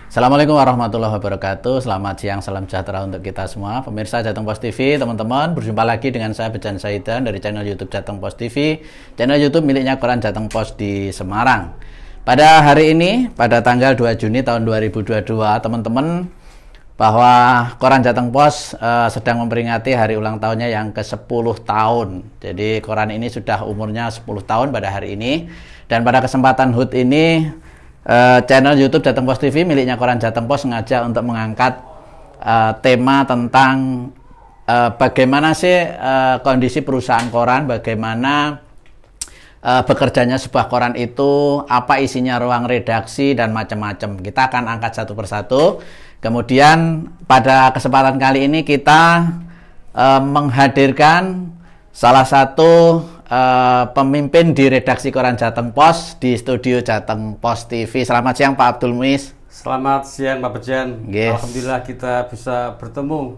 Assalamualaikum warahmatullahi wabarakatuh. Selamat siang, salam sejahtera untuk kita semua. Pemirsa Jateng Post TV, teman-teman, berjumpa lagi dengan saya Bejan Saidan dari channel YouTube Jateng Post TV, channel YouTube miliknya Koran Jateng Post di Semarang. Pada hari ini, pada tanggal 2 Juni tahun 2022, teman-teman, bahwa Koran Jateng Post sedang memperingati hari ulang tahunnya yang ke-10 tahun. Jadi koran ini sudah umurnya 10 tahun pada hari ini. Dan pada kesempatan HUT ini, channel YouTube Jateng Post TV miliknya Koran Jateng Post sengaja untuk mengangkat tema tentang bagaimana sih kondisi perusahaan koran, bagaimana bekerjanya sebuah koran itu, apa isinya ruang redaksi dan macam-macam. Kita akan angkat satu persatu. Kemudian pada kesempatan kali ini kita menghadirkan salah satu pemimpin di redaksi Koran Jateng Post di studio Jateng Post TV. Selamat siang Pak Abdul Muiz. Selamat siang Pak Bejan. Yes. Alhamdulillah kita bisa bertemu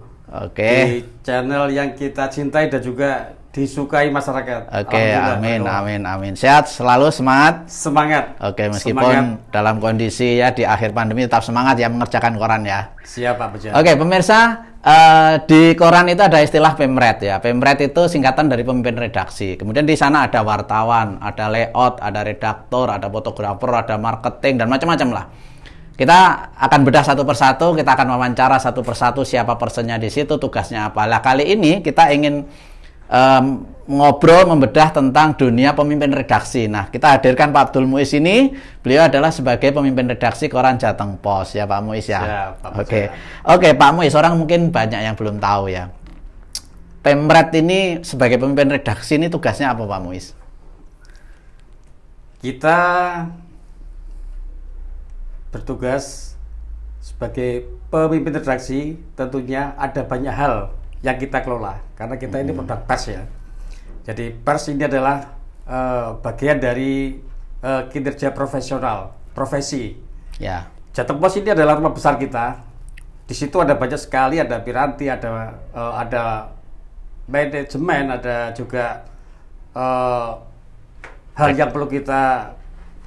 di channel yang kita cintai dan juga disukai masyarakat. Amin. Sehat selalu, semangat. Semangat. Meskipun dalam kondisi ya di akhir pandemi tetap semangat ya mengerjakan koran ya. Siap Pak Bejan. Pemirsa, di koran itu ada istilah pemret ya. Pemret itu singkatan dari pemimpin redaksi. Kemudian di sana ada wartawan, ada layout, ada redaktor, ada fotografer, ada marketing dan macam-macam lah. Kita akan bedah satu persatu, kita akan wawancara satu persatu siapa personnya di situ, tugasnya apa. Lah kali ini kita ingin ngobrol membedah tentang dunia pemimpin redaksi. Nah, kita hadirkan Pak Abdul Muiz ini. Beliau adalah sebagai pemimpin redaksi Koran Jateng Post ya Pak Muiz ya. Oke Pak Muiz, orang mungkin banyak yang belum tahu ya. Pemret ini sebagai pemimpin redaksi ini tugasnya apa Pak Muiz? Kita bertugas sebagai pemimpin redaksi, tentunya ada banyak hal yang kita kelola karena kita ini produk pers ya. Jadi pers ini adalah bagian dari kinerja profesional, profesi. Ya. Jateng Post ini adalah rumah besar kita. Di situ ada banyak sekali, ada piranti, ada manajemen, ada juga hal yang perlu kita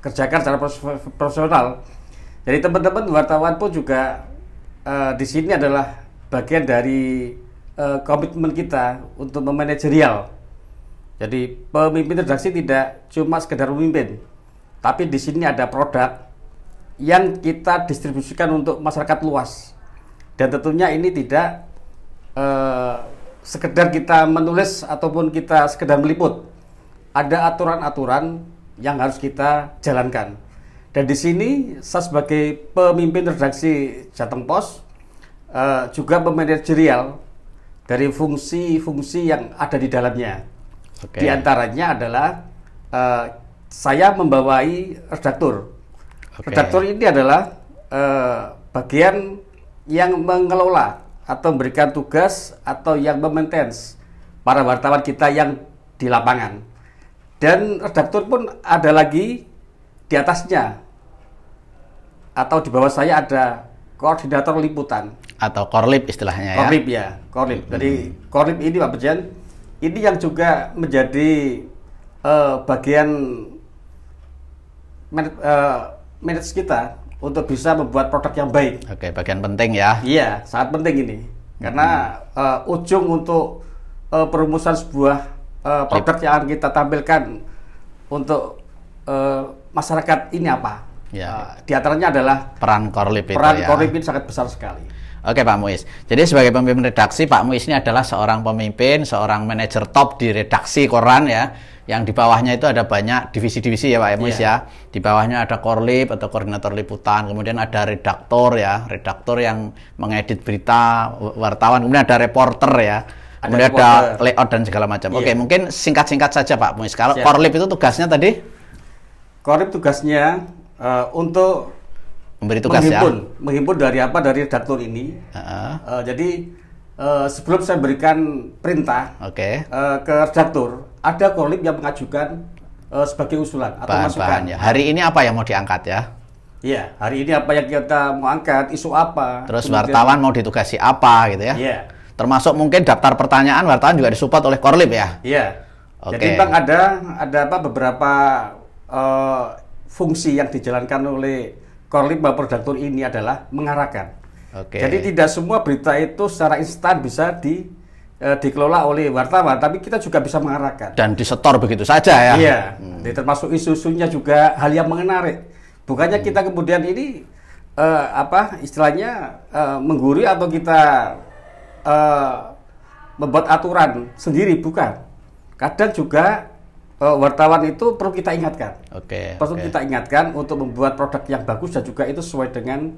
kerjakan secara profesional. Jadi teman-teman wartawan pun juga di sini adalah bagian dari komitmen kita untuk memanajerial. Jadi pemimpin redaksi tidak cuma sekedar memimpin, tapi di sini ada produk yang kita distribusikan untuk masyarakat luas. Dan tentunya ini tidak sekedar kita menulis ataupun kita sekedar meliput. Ada aturan-aturan yang harus kita jalankan. Dan di sini saya sebagai pemimpin redaksi Jateng Post juga memanajerial dari fungsi-fungsi yang ada di dalamnya. Di antaranya adalah saya membawai redaktur. Redaktur ini adalah bagian yang mengelola atau memberikan tugas atau yang memaintenance para wartawan kita yang di lapangan. Dan redaktur pun ada lagi di atasnya atau di bawah saya ada koordinator liputan atau korlip istilahnya ya. Korlip ya, korlip. Jadi korlip ini Pak Bejan, ini yang juga menjadi bagian manage kita untuk bisa membuat produk yang baik. Bagian penting ya. Iya, sangat penting ini. Karena ujung untuk perumusan sebuah produk yang akan kita tampilkan untuk masyarakat ini apa? Ya. Di antaranya adalah peran korlip itu peran ya. korlip ini sangat besar sekali. Oke Pak Muiz. Jadi sebagai pemimpin redaksi, Pak Muiz ini adalah seorang pemimpin, seorang manajer top di redaksi koran ya. Yang di bawahnya itu ada banyak divisi-divisi ya Pak Muiz ya. Di bawahnya ada korlip atau koordinator liputan, kemudian ada redaktor ya, redaktor yang mengedit berita wartawan, kemudian ada reporter ya. Kemudian ada layout dan segala macam. Oke, mungkin singkat-singkat saja Pak Muiz. Kalau korlip itu tugasnya tadi? Korlip tugasnya untuk memberi tugas menghimpun dari apa, dari redaktur ini. Jadi sebelum saya berikan perintah ke redaktur, ada korlip yang mengajukan sebagai usulan atau masukan. Ya. Hari ini apa yang mau diangkat ya? Iya, hari ini apa yang kita mau angkat, isu apa. Terus wartawan mau ditugasi apa gitu ya? Iya. Termasuk mungkin daftar pertanyaan wartawan juga disupport oleh korlip ya? Iya. Jadi Bang ada beberapa fungsi yang dijalankan oleh korlip maupun redaktur ini adalah mengarahkan. Oke. Jadi tidak semua berita itu secara instan bisa dikelola oleh wartawan, tapi kita juga bisa mengarahkan. Dan disetor begitu saja ya. Iya, termasuk isu-isunya juga hal yang menarik. Bukannya kita kemudian ini istilahnya menggurui atau kita membuat aturan sendiri, bukan. Kadang juga wartawan itu perlu kita ingatkan. Perlu kita ingatkan untuk membuat produk yang bagus dan juga itu sesuai dengan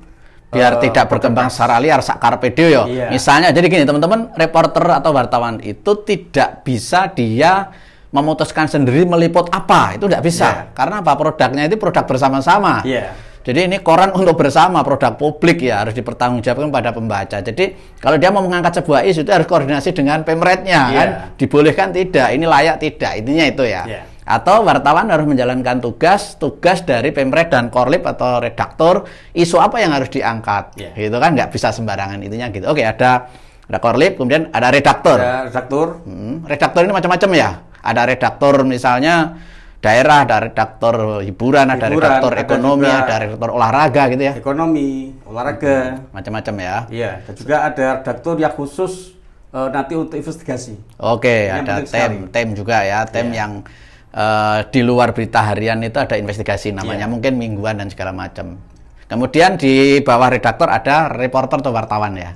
biar tidak berkembang secara liar sakar video. Iya. Misalnya jadi gini teman-teman, reporter atau wartawan itu tidak bisa dia memutuskan sendiri meliput apa, itu tidak bisa. Karena apa? Produknya itu produk bersama-sama. Jadi ini koran untuk bersama, produk publik ya, harus dipertanggungjawabkan pada pembaca. Jadi kalau dia mau mengangkat sebuah isu itu harus koordinasi dengan pemretnya kan, dibolehkan tidak, ini layak tidak, intinya itu ya. Atau wartawan harus menjalankan tugas dari pemret dan korlip atau redaktur, isu apa yang harus diangkat, gitu kan, nggak bisa sembarangan, intinya gitu. Oke, ada korlip, kemudian ada redaktur. Redaktur ini macam-macam ya. Ada redaktur misalnya daerah, ada redaktur hiburan, ada redaktur ekonomi, ada redaktur olahraga gitu ya. Ekonomi, olahraga, macam-macam ya. Iya, dan juga ada redaktur yang khusus nanti untuk investigasi. Oke, ada tem juga ya, tem yang di luar berita harian itu ada investigasi namanya, mungkin mingguan dan segala macam. Kemudian di bawah redaktur ada reporter atau wartawan ya.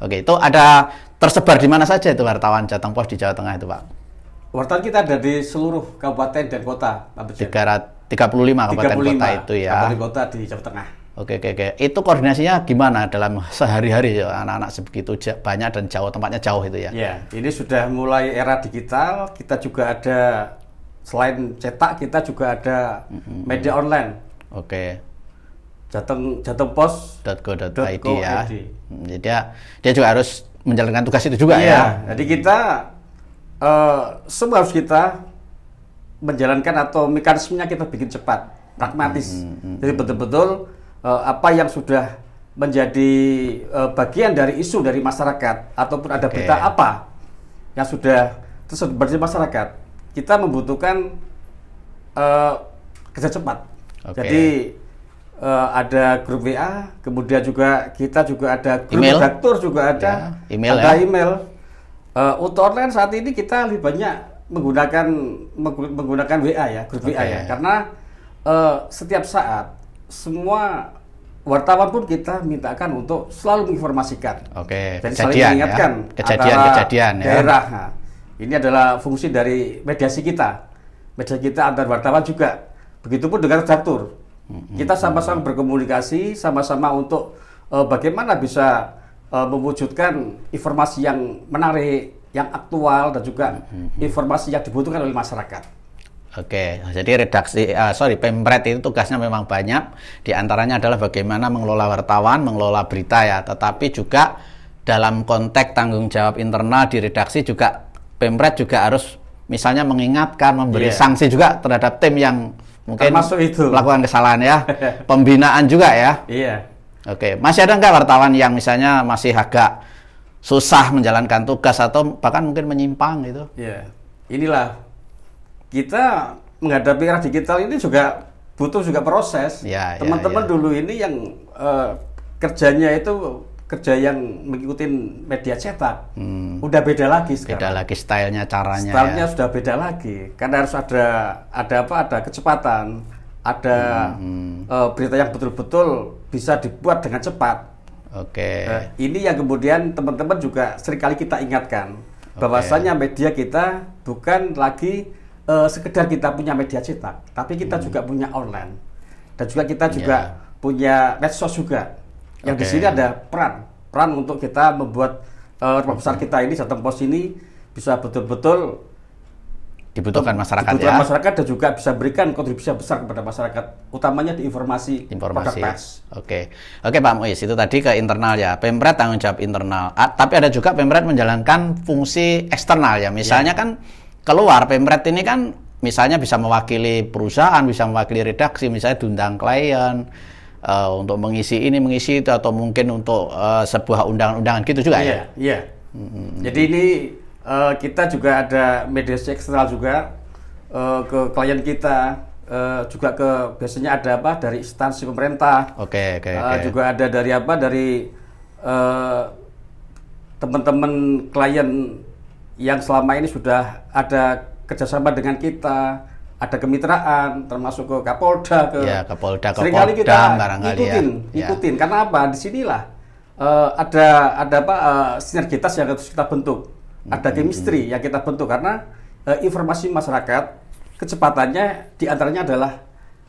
Oke, itu ada tersebar di mana saja itu wartawan Jateng Pos di Jawa Tengah itu, Pak? Wartawan kita ada di seluruh kabupaten dan kota, Pak Bejen. 35 kabupaten kota itu ya. Kabupaten kota di Jawa Tengah. Oke. Itu koordinasinya gimana dalam sehari-hari ya, anak-anak sebegitu banyak dan jauh, tempatnya jauh itu ya? Ya, ini sudah mulai era digital. Kita juga ada, selain cetak, kita juga ada media online. Jatengpos.go.id ya. Jadi dia juga harus menjalankan tugas itu juga ya. Jadi kita semua harus kita menjalankan atau mekanismenya kita bikin cepat, pragmatis. Jadi betul-betul apa yang sudah menjadi bagian dari isu dari masyarakat ataupun ada berita apa yang sudah tersebar di masyarakat, kita membutuhkan kerja cepat. Jadi ada grup WA, kemudian juga kita juga ada grup redaktur juga ada, email. Untuk online saat ini kita lebih banyak menggunakan WA ya, grup WA ya, karena setiap saat semua wartawan pun kita mintakan untuk selalu menginformasikan. Dan saling mengingatkan kejadian daerah. Nah, ini adalah fungsi dari mediasi kita antar wartawan juga. Begitupun dengan redaktur. Kita sama-sama berkomunikasi, sama-sama untuk bagaimana bisa mewujudkan informasi yang menarik, yang aktual, dan juga informasi yang dibutuhkan oleh masyarakat. Jadi Pemret itu tugasnya memang banyak. Di antaranya adalah bagaimana mengelola wartawan, mengelola berita ya. Tetapi juga dalam konteks tanggung jawab internal di redaksi juga Pemret juga harus misalnya mengingatkan, memberi sanksi juga terhadap tim yang mungkin melakukan kesalahan ya. Pembinaan juga ya. Masih ada nggak wartawan yang misalnya masih agak susah menjalankan tugas atau bahkan mungkin menyimpang gitu? Inilah kita menghadapi era digital ini juga butuh juga proses. Teman-teman dulu ini yang kerjanya itu kerja yang mengikuti media cetak, udah beda lagi sekarang. Beda lagi stylenya, caranya. Stylenya sudah beda lagi, karena harus ada kecepatan, ada berita yang betul-betul bisa dibuat dengan cepat. Ini yang kemudian teman-teman juga seringkali kita ingatkan, bahwasanya media kita bukan lagi sekedar kita punya media cetak, tapi kita juga punya online, dan juga kita juga punya medsos juga. Yang di sini ada peran untuk kita membuat rumah besar kita ini, Jateng Pos ini bisa betul-betul dibutuhkan masyarakat masyarakat dan juga bisa berikan kontribusi besar kepada masyarakat, utamanya di informasi. Oke Pak Muiz, itu tadi ke internal ya, Pemret tanggung jawab internal. Tapi ada juga Pemret menjalankan fungsi eksternal ya, misalnya kan keluar Pemret ini kan misalnya bisa mewakili perusahaan, bisa mewakili redaksi, misalnya diundang klien untuk mengisi ini, mengisi itu, atau mungkin untuk sebuah undangan-undangan gitu juga ya? Jadi ini kita juga ada mediasi eksternal juga ke klien kita, juga ke biasanya ada apa dari instansi pemerintah. Oke. Juga ada dari apa dari teman-teman klien yang selama ini sudah ada kerjasama dengan kita, ada kemitraan, termasuk ke Kapolda, ke seringkali kita ikutin. Karena apa? Disinilah ada apa sinergitas yang harus kita bentuk, ada chemistry yang kita bentuk karena informasi masyarakat kecepatannya diantaranya adalah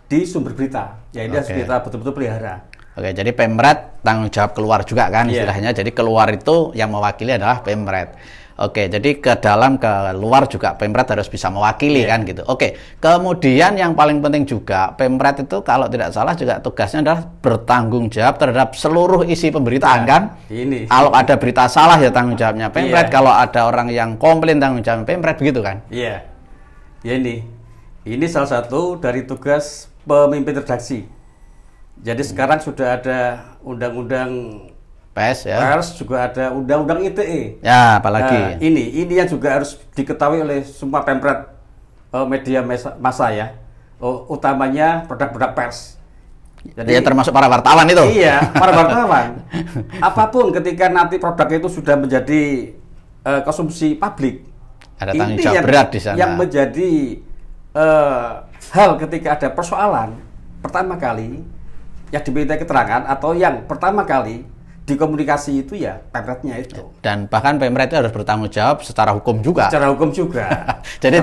di sumber berita, ya ini harus kita betul-betul pelihara. Oke, jadi Pemret tanggung jawab keluar juga kan istilahnya. Jadi keluar itu yang mewakili adalah Pemret. Oke, jadi ke dalam ke luar juga Pemret harus bisa mewakili kan gitu. Oke, kemudian yang paling penting juga Pemret itu kalau tidak salah juga tugasnya adalah bertanggung jawab terhadap seluruh isi pemberitaan kan. Ini. Kalau ada berita salah ya tanggung jawabnya Pemret. Kalau ada orang yang komplain tanggung jawab Pemret begitu kan? Iya. Ya ini salah satu dari tugas pemimpin redaksi. Jadi sekarang sudah ada undang-undang pers ya. Pers juga ada undang-undang ITE. Ya, apalagi. Ini yang juga harus diketahui oleh semua Pemret media massa ya. Utamanya produk-produk pers. Jadi ya, termasuk para wartawan itu. Iya, para wartawan. Apapun ketika nanti produk itu sudah menjadi konsumsi publik, ada tanggung jawab berat di sana. Yang menjadi hal ketika ada persoalan pertama kali yang diminta keterangan atau yang pertama kali dikomunikasi itu ya Pemretnya itu. Dan bahkan Pemret itu harus bertanggung jawab secara hukum juga. Secara hukum juga. Jadi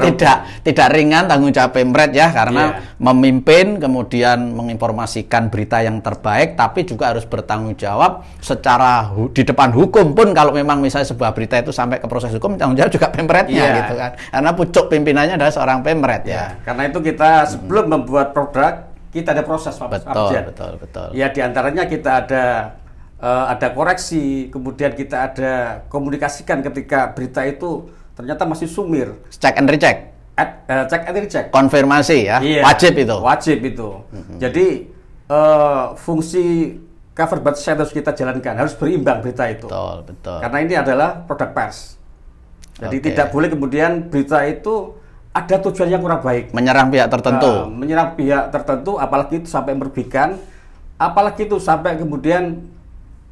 tidak ringan tanggung jawab Pemret ya karena memimpin kemudian menginformasikan berita yang terbaik tapi juga harus bertanggung jawab secara di depan hukum pun kalau memang misalnya sebuah berita itu sampai ke proses hukum tanggung jawab juga Pemretnya gitu kan. Karena pucuk pimpinannya adalah seorang Pemret ya. Karena itu kita sebelum membuat produk kita ada proses Pak. Betul. Ya diantaranya kita ada koreksi, kemudian kita ada komunikasikan ketika berita itu ternyata masih sumir. Check and recheck. Check and recheck. Konfirmasi ya. Wajib itu. Wajib itu. Jadi fungsi cover batch harus kita jalankan, harus berimbang berita itu. Betul. Karena ini adalah produk pers. Jadi tidak boleh kemudian berita itu ada tujuan yang kurang baik. Menyerang pihak tertentu. Menyerang pihak tertentu, apalagi itu sampai merugikan, apalagi itu sampai kemudian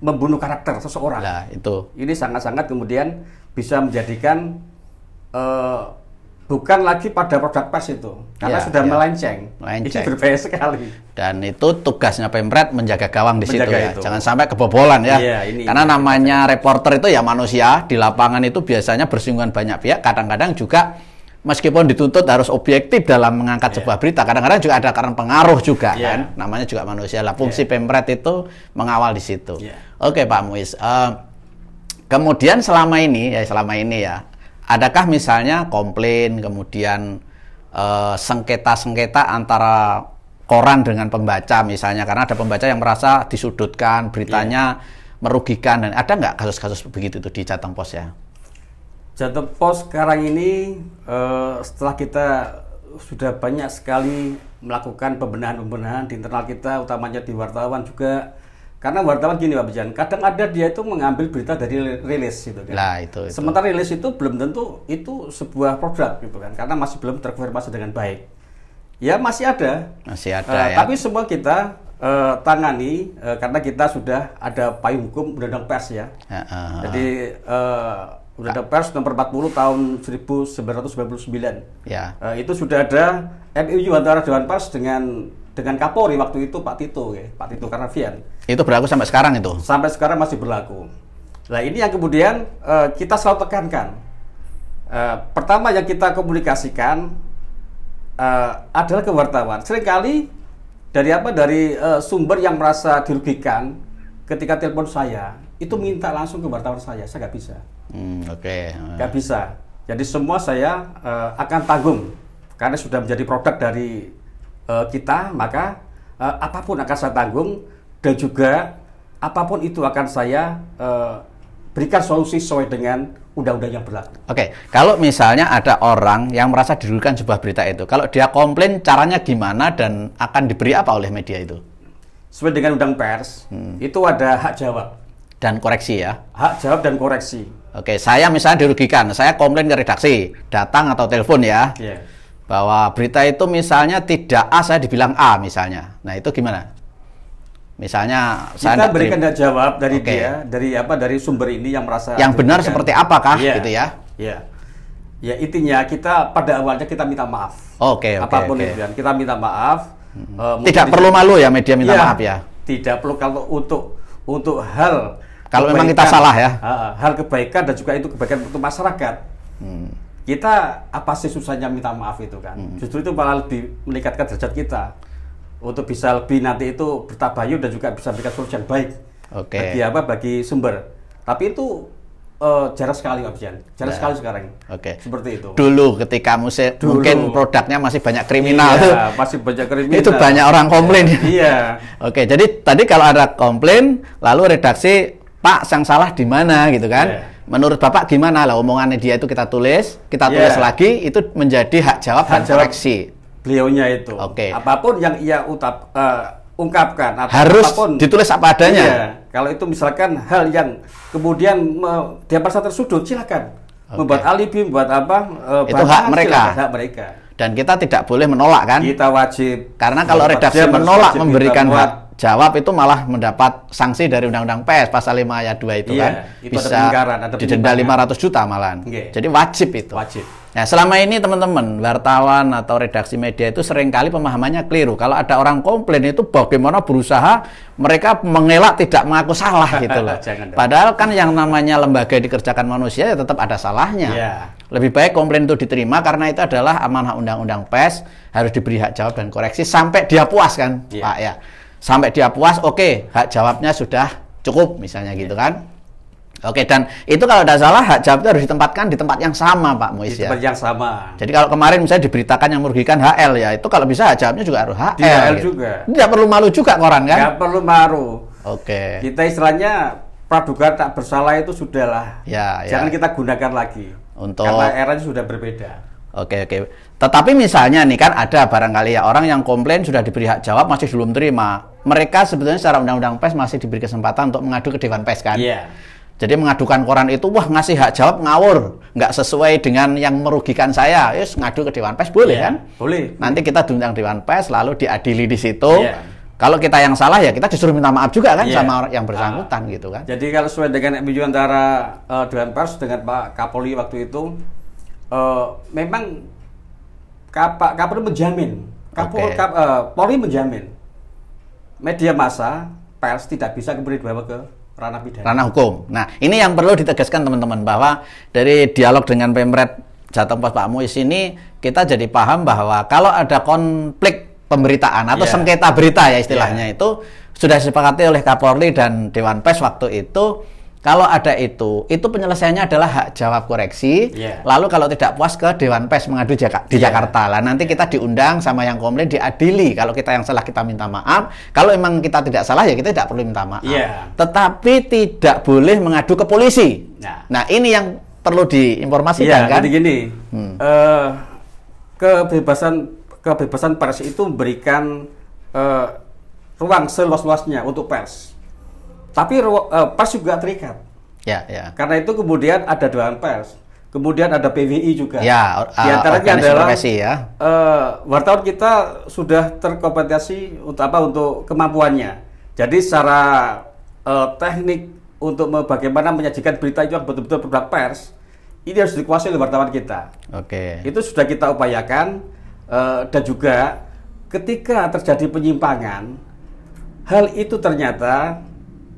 membunuh karakter seseorang. Nah, itu. Ini sangat-sangat kemudian bisa menjadikan bukan lagi pada produk pers itu, karena sudah melenceng. Ini berbahaya sekali. Dan itu tugasnya Pemret menjaga gawang di situ ya. Itu. Jangan sampai kebobolan ya. Karena namanya reporter itu ya manusia, di lapangan itu biasanya bersinggungan banyak pihak, kadang-kadang juga meskipun dituntut harus objektif dalam mengangkat sebuah berita, kadang-kadang juga ada karena pengaruh juga kan, namanya juga manusia lah. Fungsi Pemret itu mengawal di situ. Oke Pak Muiz, kemudian selama ini ya, adakah misalnya komplain, kemudian sengketa-sengketa antara koran dengan pembaca misalnya, karena ada pembaca yang merasa disudutkan, beritanya merugikan, dan ada nggak kasus-kasus begitu tuh di Jateng Pos ya? Jateng Pos sekarang ini setelah kita sudah banyak sekali melakukan pembenahan di internal kita, utamanya di wartawan juga. Karena wartawan gini Pak Bejan, kadang ada dia itu mengambil berita dari rilis gitu kan. Nah, itu. Sementara rilis itu belum tentu itu sebuah produk gitu kan, karena masih belum terkonfirmasi dengan baik. Ya masih ada. Masih ada ya. Tapi semua kita tangani karena kita sudah ada payung hukum Undang-Undang Pers ya. Jadi Undang-Undang Pers nomor 40 tahun 1999. Ya. Itu sudah ada MOU antara Dewan Pers dengan Kapolri waktu itu Pak Tito Karnavian. Itu berlaku sampai sekarang itu? Sampai sekarang masih berlaku. Nah ini yang kemudian kita selalu tekankan. Pertama yang kita komunikasikan adalah ke wartawan. Seringkali dari sumber yang merasa dirugikan ketika telepon saya itu minta langsung ke wartawan saya nggak bisa. Nggak bisa. Jadi semua saya akan tanggung karena sudah menjadi produk dari kita, maka apapun akan saya tanggung dan juga apapun itu akan saya berikan solusi sesuai dengan undang-undang yang berlaku. Kalau misalnya ada orang yang merasa dirugikan sebuah berita itu, kalau dia komplain caranya gimana dan akan diberi apa oleh media itu? Sesuai dengan Undang Pers, itu ada hak jawab dan koreksi ya. Hak jawab dan koreksi. Saya misalnya dirugikan, saya komplain ke redaksi, datang atau telepon ya. Bahwa berita itu misalnya tidak A, saya dibilang A misalnya. Nah, itu gimana? Misalnya kita berikan jawab dari dia, dari sumber ini yang merasa yang benar seperti apakah gitu ya? Iya. Ya, intinya kita pada awalnya kita minta maaf. Apapun itu kan, kita minta maaf. Tidak perlu malu ya media minta maaf ya. Tidak perlu kalau untuk hal kalau memang kita salah ya. Hal kebaikan dan juga itu kebaikan untuk masyarakat. Kita apa sih susahnya minta maaf itu kan? Justru itu malah lebih meningkatkan derajat kita untuk bisa lebih nanti itu bertabayun dan juga bisa memberikan solusi yang baik bagi sumber. Tapi itu jarang sekali Pak Bian. Jarang sekali sekarang. Seperti itu. Dulu ketika mungkin produknya masih banyak kriminal tuh. Masih banyak kriminal. Itu banyak orang komplain. Iya. Jadi tadi kalau ada komplain lalu redaksi Pak yang salah di mana gitu kan? Menurut Bapak gimana lah omongannya dia itu kita tulis lagi itu menjadi hak jawab dan koreksi. Beliaunya itu. Apapun yang ia ungkapkan harus apapun, ditulis apa adanya. Kalau itu misalkan hal yang kemudian dia merasa tersudut, silakan membuat alibi, membuat apa? Itu hak mereka. Hak mereka. Dan kita tidak boleh menolak kan? Kita wajib. Karena kalau redaksi menolak memberikan hak jawab itu malah mendapat sanksi dari Undang-Undang Pers pasal 5 ayat 2 itu kan. Itu bisa didenda 500 juta malahan. Jadi wajib itu. Wajib. Nah, selama ini teman-teman wartawan atau redaksi media itu seringkali pemahamannya keliru. Kalau ada orang komplain itu bagaimana berusaha mereka mengelak tidak mengaku salah gitu loh. Padahal kan yang namanya lembaga dikerjakan manusia ya tetap ada salahnya. Lebih baik komplain itu diterima karena itu adalah amanah Undang-Undang Pers, harus diberi hak jawab dan koreksi sampai dia puas kan, Pak ya. Sampai dia puas, hak jawabnya sudah cukup misalnya gitu kan. Dan itu kalau tidak salah hak jawab itu harus ditempatkan di tempat yang sama Pak Muiz ya. Di tempat yang sama. Jadi kalau kemarin misalnya diberitakan yang merugikan HL ya, itu kalau bisa hak jawabnya juga harus HL. HL juga. Tidak perlu malu juga koran kan? Tidak perlu malu. Kita istilahnya praduga tak bersalah itu sudahlah. Jangan kita gunakan lagi. Karena eranya sudah berbeda. Tetapi misalnya nih kan ada barangkali ya orang yang komplain sudah diberi hak jawab masih belum terima. Mereka sebetulnya secara Undang-Undang Pers masih diberi kesempatan untuk mengadu ke Dewan Pers kan? Jadi mengadukan koran itu, wah ngasih hak jawab ngawur, nggak sesuai dengan yang merugikan saya, ngadu ke Dewan Pers boleh kan? Boleh. Nanti kita diundang Dewan Pers, lalu diadili di situ. Kalau kita yang salah ya kita disuruh minta maaf juga kan sama yang bersangkutan gitu kan? Jadi kalau sesuai dengan MOU antara Dewan Pers dengan Pak Kapolri waktu itu, memang Kapolri menjamin, Polri menjamin media massa pers tidak bisa kemudian dibawa ke ranah pidana. Ranah hukum. Nah, ini yang perlu ditegaskan teman-teman bahwa dari dialog dengan Pemret Jateng Pos Pak Muiz ini kita jadi paham bahwa kalau ada konflik pemberitaan atau sengketa berita ya istilahnya itu sudah disepakati oleh Kapolri dan Dewan Pers waktu itu. Kalau ada itu penyelesaiannya adalah hak jawab koreksi. Lalu kalau tidak puas ke Dewan Pers mengadu di Jakarta. Lah nanti kita diundang sama yang komplain diadili. Kalau kita yang salah kita minta maaf. Kalau memang kita tidak salah ya kita tidak perlu minta maaf. Tetapi tidak boleh mengadu ke polisi. Nah ini yang perlu diinformasikan kan. Jadi gini, kebebasan pers itu memberikan ruang seluas-luasnya untuk pers. Tapi pers juga terikat. Karena itu kemudian ada Dewan Pers, kemudian ada PWI juga. Di antaranya adalah wartawan kita sudah terkompetisi untuk kemampuannya. Jadi secara teknik untuk bagaimana menyajikan berita itu yang betul-betul produk pers, ini harus dikuasai oleh wartawan kita. Itu sudah kita upayakan dan juga ketika terjadi penyimpangan, hal itu ternyata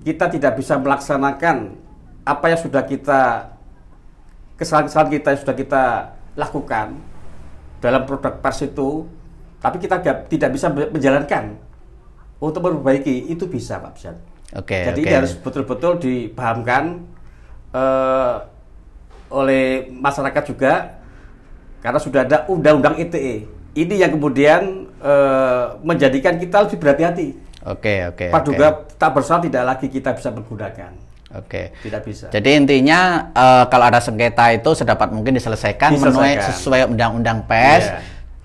kita tidak bisa melaksanakan apa yang sudah kesalahan kita yang sudah kita lakukan dalam produk pers itu, tapi kita tidak bisa menjalankan untuk memperbaiki itu bisa Pak Bian. Jadi ini harus betul-betul dipahamkan oleh masyarakat juga karena sudah ada Undang-Undang ITE. Ini yang kemudian menjadikan kita lebih berhati-hati. Praduga tak bersalah tidak lagi kita bisa menggunakan. Tidak bisa. Jadi intinya kalau ada sengketa itu sedapat mungkin diselesaikan sesuai Undang-Undang Pers,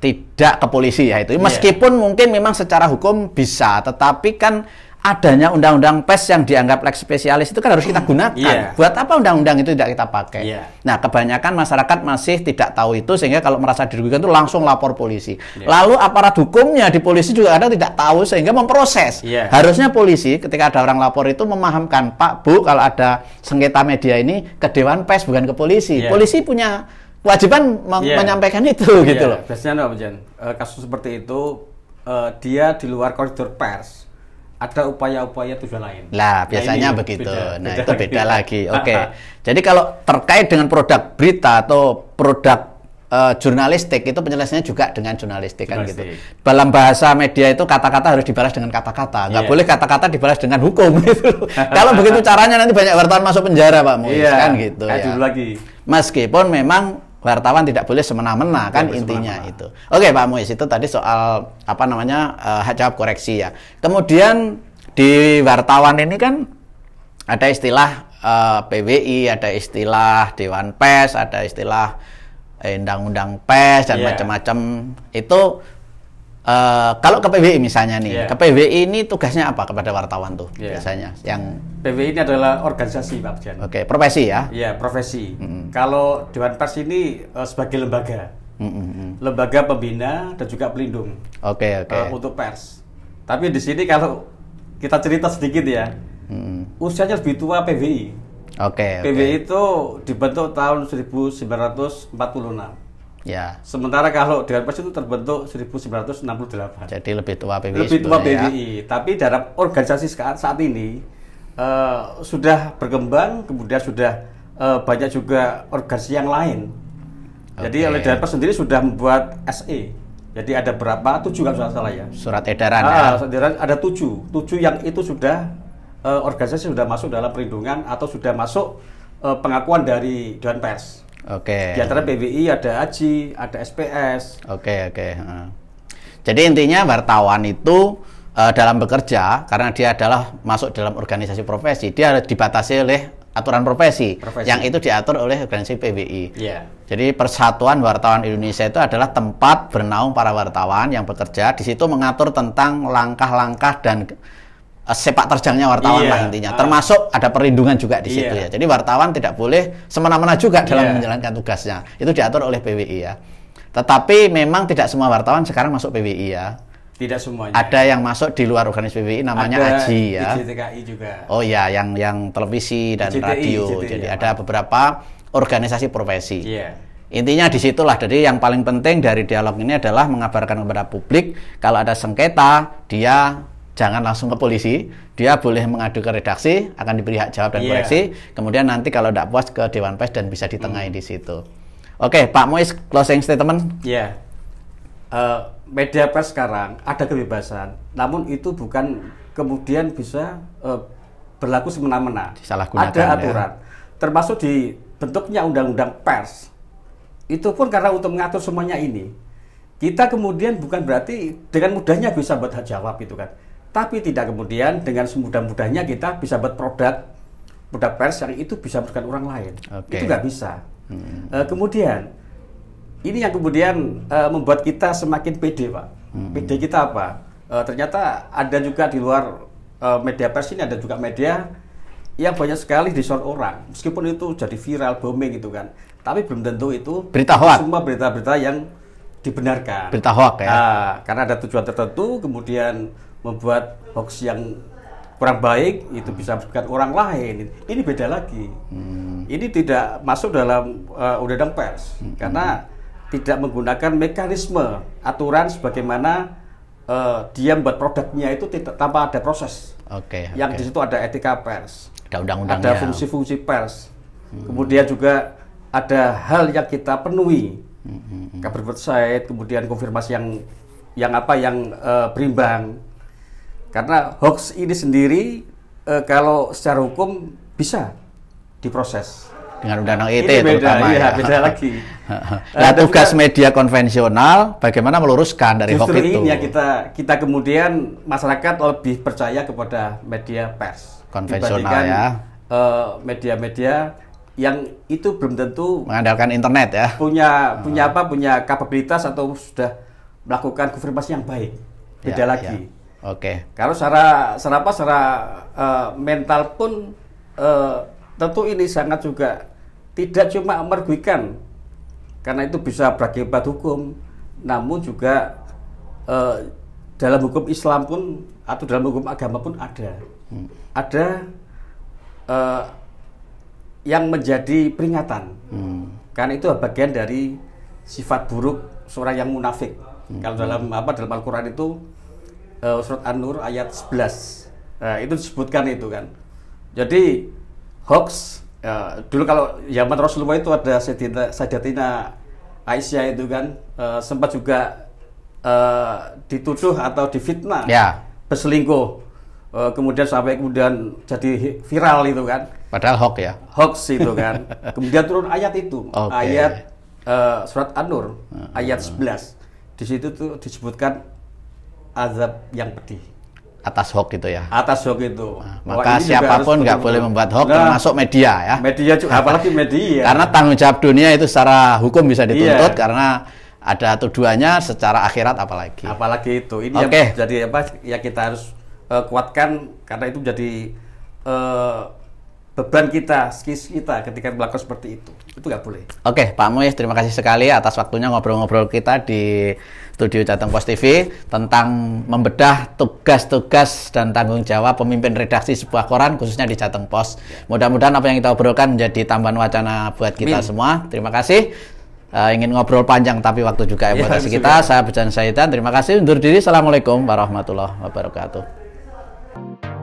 tidak ke polisi ya itu. Meskipun mungkin memang secara hukum bisa, tetapi kan adanya undang-undang pers yang dianggap lex spesialis itu kan harus kita gunakan. Buat apa undang-undang itu tidak kita pakai? Nah, kebanyakan masyarakat masih tidak tahu itu, sehingga kalau merasa dirugikan itu langsung lapor polisi. Lalu aparat hukumnya di polisi juga kadang tidak tahu sehingga memproses. Harusnya polisi ketika ada orang lapor itu memahamkan, Pak, Bu, kalau ada sengketa media ini ke Dewan Pers bukan ke polisi. Polisi punya kewajiban menyampaikan itu gitu loh. Biasanya Pak Jan, kasus seperti itu dia di luar koridor pers. Ada upaya-upaya tujuan lain. Lah, biasanya begitu. Nah, itu beda lagi. Oke. Jadi kalau terkait dengan produk berita atau produk jurnalistik, itu penyelesaiannya juga dengan jurnalistik kan gitu. Dalam bahasa media itu kata-kata harus dibalas dengan kata-kata. Nggak boleh kata-kata dibalas dengan hukum gitu. Kalau begitu caranya nanti banyak wartawan masuk penjara, Pak Muiz, kan gitu ya. Dulu lagi. Meskipun memang wartawan tidak boleh semena-mena kan intinya itu. Oke, Pak Muiz, itu tadi soal apa namanya hak jawab koreksi ya. Kemudian di wartawan ini kan ada istilah PWI, ada istilah Dewan Pers, ada istilah undang-undang pers dan macam-macam. Itu kalau ke PWI misalnya nih, ke PWI ini tugasnya apa kepada wartawan tuh biasanya? Yang PWI ini adalah organisasi, Pak Jan. Oke, profesi ya? Iya, profesi. Kalau Dewan Pers ini sebagai lembaga, lembaga pembina dan juga pelindung. Oke. Untuk pers. Tapi di sini kalau kita cerita sedikit ya, usianya lebih tua PWI. PWI itu dibentuk tahun 1946. Ya. Sementara kalau Dewan Pers itu terbentuk 1968. Jadi lebih tua PWI. Lebih tua PWI. Tapi dalam organisasi saat ini sudah berkembang, kemudian sudah banyak juga organisasi yang lain. Jadi oleh Dewan Pers sendiri sudah membuat SE. Jadi ada berapa? 7 kalau salah ya. Surat edaran ya. Ada 7 yang itu sudah organisasi sudah masuk dalam perlindungan atau sudah masuk pengakuan dari Dewan Pers. Di antara PWI ada AJI, ada SPS. Jadi intinya wartawan itu dalam bekerja, karena dia adalah masuk dalam organisasi profesi, dia harus dibatasi oleh aturan profesi. Yang itu diatur oleh organisasi PWI. Jadi Persatuan Wartawan Indonesia itu adalah tempat bernaung para wartawan yang bekerja. Di situ mengatur tentang langkah-langkah dan sepak terjangnya wartawan lah intinya. Termasuk ada perlindungan juga di situ ya. Jadi wartawan tidak boleh semena-mena juga dalam menjalankan tugasnya. Itu diatur oleh PWI ya. Tetapi memang tidak semua wartawan sekarang masuk PWI ya. Tidak semuanya. Ada yang masuk di luar organisasi PWI namanya AJI ya. IJTKI juga. Oh ya, yang televisi dan radio. Jadi ada beberapa organisasi profesi. Intinya disitulah. Jadi yang paling penting dari dialog ini adalah mengabarkan kepada publik kalau ada sengketa, dia jangan langsung ke polisi, dia boleh mengadu ke redaksi, akan diberi hak jawab dan koreksi. Kemudian nanti kalau tidak puas ke Dewan Pers dan bisa ditengahi di situ. Oke, Pak Muiz, closing statement. Media pers sekarang ada kebebasan, namun itu bukan kemudian bisa berlaku semena-mena. Ada aturan, termasuk di bentuknya undang-undang pers. Itu pun karena untuk mengatur semuanya ini, kita kemudian bukan berarti dengan mudahnya bisa buat hak jawab gitu kan. Tapi tidak kemudian dengan semudah-mudahnya kita bisa buat produk pers yang itu bisa merugikan orang lain. Itu nggak bisa. Kemudian ini yang kemudian membuat kita semakin pede, Pak. Pede kita apa? Ternyata ada juga di luar media pers ini, ada juga media yang banyak sekali disorot orang. Meskipun itu jadi viral, booming gitu kan. Tapi belum tentu itu berita hoax. Semua berita-berita yang dibenarkan. Berita hoax ya. Karena ada tujuan tertentu, kemudian membuat hoax yang kurang baik itu bisa merugikan orang lain. Ini beda lagi. Ini tidak masuk dalam undang-undang pers karena tidak menggunakan mekanisme aturan sebagaimana dia membuat produknya itu tanpa ada proses. Yang di situ ada etika pers, ada undang-undangnya, ada fungsi-fungsi pers. Kemudian juga ada hal yang kita penuhi, kabar website, kemudian konfirmasi yang berimbang. Karena hoax ini sendiri kalau secara hukum bisa diproses dengan undang-undang ITE terutama ya. Beda lagi. Nah, tugas media konvensional bagaimana meluruskan dari hoax itu. Justru ini ya kita kemudian masyarakat lebih percaya kepada media pers konvensional ya. Media-media yang itu belum tentu mengandalkan internet ya. Punya kapabilitas atau sudah melakukan konfirmasi yang baik. Beda lagi. Oke. Kalau secara mental pun tentu ini sangat juga tidak cuma merugikan, karena itu bisa berakibat hukum, namun juga dalam hukum Islam pun atau dalam hukum agama pun ada yang menjadi peringatan, karena itu bagian dari sifat buruk seorang yang munafik. Kalau dalam Al-Quran itu surat An-Nur ayat 11, itu disebutkan itu kan. Jadi hoax, dulu kalau zaman Rasulullah itu ada Sayyidatina Aisyah itu kan sempat juga dituduh atau difitnah berselingkuh, kemudian sampai kemudian jadi viral itu kan. Padahal hoax ya. Hoax itu kan. Kemudian turun ayat itu, ayat surat An-Nur ayat 11. Di situ tuh disebutkan azab yang pedih atas hoax itu ya. Atas hoax itu. Maka siapapun nggak boleh membuat hoax, termasuk media ya. Media juga, apalagi media. Karena tanggung jawab dunia itu secara hukum bisa dituntut, karena ada tuduhannya, secara akhirat apalagi. Apalagi itu. Ini yang jadi ya kita harus kuatkan, karena itu jadi beban kita, skis kita ketika melakukan seperti itu nggak boleh. Oke, Pak Muiz, terima kasih sekali atas waktunya ngobrol-ngobrol kita di studio Jateng Post TV tentang membedah tugas-tugas dan tanggung jawab pemimpin redaksi sebuah koran, khususnya di Jateng Post. Mudah-mudahan apa yang kita obrolkan menjadi tambahan wacana buat kita semua. Terima kasih. Ingin ngobrol panjang tapi waktu juga emosi kita. Saya Bejan Saidan, terima kasih, undur diri. Assalamualaikum warahmatullahi wabarakatuh.